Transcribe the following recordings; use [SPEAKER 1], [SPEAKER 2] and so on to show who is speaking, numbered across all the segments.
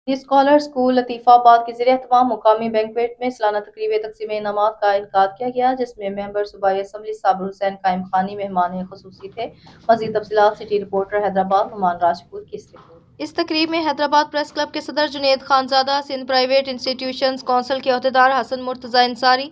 [SPEAKER 1] दी scholar school Latifabad के ज़ेर-एहतमाम मुकामी banquet में सालाना तकरीब तक़सीम इनामात का इनेकाद किया गया, जिसमें मेंबर सूबाई असम्बली साबिर हुसैन कायम खानी मेहमान खुसूसी थे। मज़ीद तफ़सीलात सिटी रिपोर्टर हैदराबाद नुमान राजपूत की इस रिपोर्ट। इस तकरीब में हैदराबाद प्रेस क्लब के सदर Junaid Khanzada, Sindh private institutions council के अहदेदार हसन मुर्तज़ा अंसारी,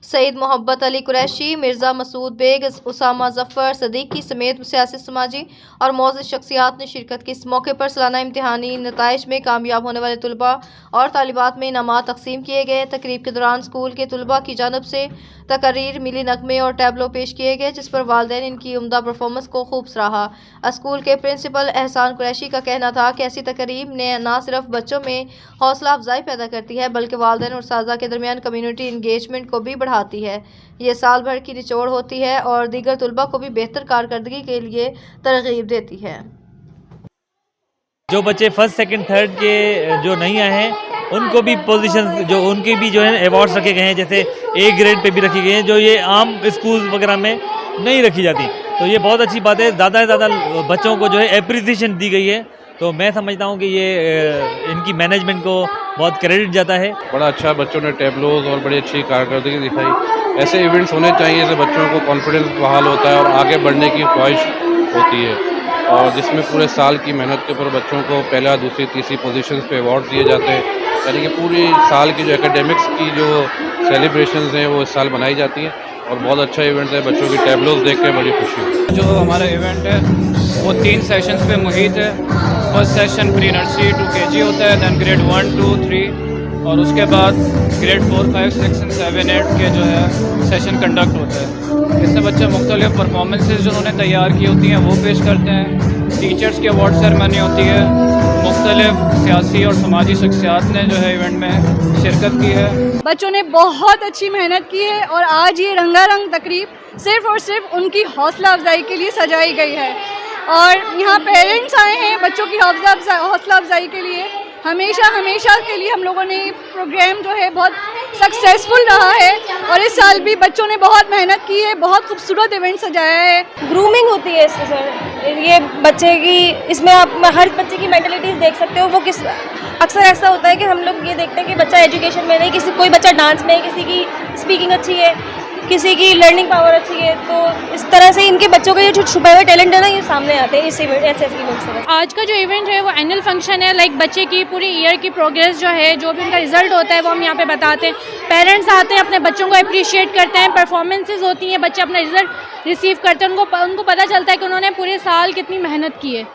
[SPEAKER 1] सईद मोहब्बत अली कुरैशी, मिर्ज़ा मसूद बेग, उसामा ज़फ़र सदीकी समेत सियासी समाजी और मोअज़्ज़ज़ शख्सियात ने शिरकत की। इस मौके पर सालाना इम्तिहानी नताइज में कामयाब होने वाले तुलबा और तालिबात में इनामात तक़सीम किए गए। तकरीब के दौरान स्कूल के तुलबा की जानिब से तकरीर, मिली नगमे और टैबलो पेश किए गए, जिस पर वालिदैन इनकी उम्दा परफॉर्मेंस को खूब सराहा। स्कूल के प्रिंसिपल एहसान कुरैशी का कहना था कि ऐसी तकरीब ने न सिर्फ बच्चों में हौसला अफजाई पैदा करती है, बल्कि वालिदैन और उस्ताज़ा के दरमियान कम्युनिटी इंगेजमेंट को भी बढ़ाती है। ये साल भर की निचोड़ होती है और दीगर तुलबा को भी बेहतर कारकर्दगी के लिए तरगीब देती है।
[SPEAKER 2] जो बच्चे फर्स्ट सेकंड थर्ड के जो नहीं आए हैं उनको भी पोजीशन जो उनके भी जो है अवार्ड्स रखे गए हैं, जैसे ए ग्रेड पे भी रखे गए हैं, जो ये आम स्कूल वगैरह में नहीं रखी जाती। तो ये बहुत अच्छी बात है, ज़्यादा से ज़्यादा बच्चों को जो है एप्रिसिएशन दी गई है। तो मैं समझता हूँ कि ये इनकी मैनेजमेंट को बहुत क्रेडिट जाता है।
[SPEAKER 3] बड़ा अच्छा बच्चों ने टैबलोज और बड़ी अच्छी कारकर्दगी दिखाई। ऐसे इवेंट्स होने चाहिए जिससे बच्चों को कॉन्फिडेंस बहाल होता है और आगे बढ़ने की ख्वाहिश होती है, और जिसमें पूरे साल की मेहनत के ऊपर बच्चों को पहला, दूसरी, तीसरी पोजीशंस पे अवार्ड दिए जाते हैं। यानी कि पूरी साल की जो एकेडमिक्स की जो सेलिब्रेशंस हैं वो इस साल बनाई जाती हैं, और बहुत अच्छा इवेंट है। बच्चों की टैबलोज देख के बड़ी खुशी हुई।
[SPEAKER 4] जो हमारा इवेंट है वो 3 सेशंस पे मुहित है। First session pre nursery to KG होता है, दैन ग्रेड 1, 2, 3 और उसके बाद ग्रेड 4, 5, 6 एंड 7, 8 के जो है सेशन कंडक्ट होता है। इससे बच्चे मुख्तलिफ परफॉर्मेंसेज जो उन्होंने तैयार की होती हैं वो पेश करते हैं। टीचर्स की अवार्ड सेरेमनी होती है। मुख्तलिफ सियासी और समाजी शख्सियात ने जो है इवेंट में शिरकत की है।
[SPEAKER 5] बच्चों ने बहुत अच्छी मेहनत की है और आज ये रंगारंग तकरीब सिर्फ़ और सिर्फ उनकी हौसला अफजाई के लिए सजाई गई है, और यहाँ पेरेंट्स आए हैं बच्चों की हौसला अफजाई के लिए। हमेशा के लिए हम लोगों ने प्रोग्राम जो है बहुत सक्सेसफुल रहा है, और इस साल भी बच्चों ने बहुत मेहनत की है, बहुत खूबसूरत इवेंट सजाया है।
[SPEAKER 6] ग्रूमिंग होती है इससे सर, ये बच्चे की, इसमें आप हर बच्चे की मेंटलिटीज़ देख सकते हो। वो किस अक्सर ऐसा होता है कि हम लोग ये देखते हैं कि बच्चा एजुकेशन में नहीं, कोई बच्चा डांस में है, किसी की स्पीकिंग अच्छी है, किसी की लर्निंग पावर अच्छी है, तो इस तरह से इनके बच्चों के जो छुपे हुए टैलेंट है ना, ये सामने आते हैं इस इवेंट ऐसे इवेंट से।
[SPEAKER 7] आज का जो इवेंट है वो एनुअल फंक्शन है, लाइक बच्चे की पूरी ईयर की प्रोग्रेस जो है, जो भी उनका रिजल्ट होता है वो हम यहाँ पे बताते हैं। पेरेंट्स आते हैं, अपने बच्चों को अप्रिशिएट करते हैं, परफॉर्मेंसेज होती हैं, बच्चे अपना रिजल्ट रिसीव करते हैं, उनको पता चलता है कि उन्होंने पूरे साल कितनी मेहनत की है।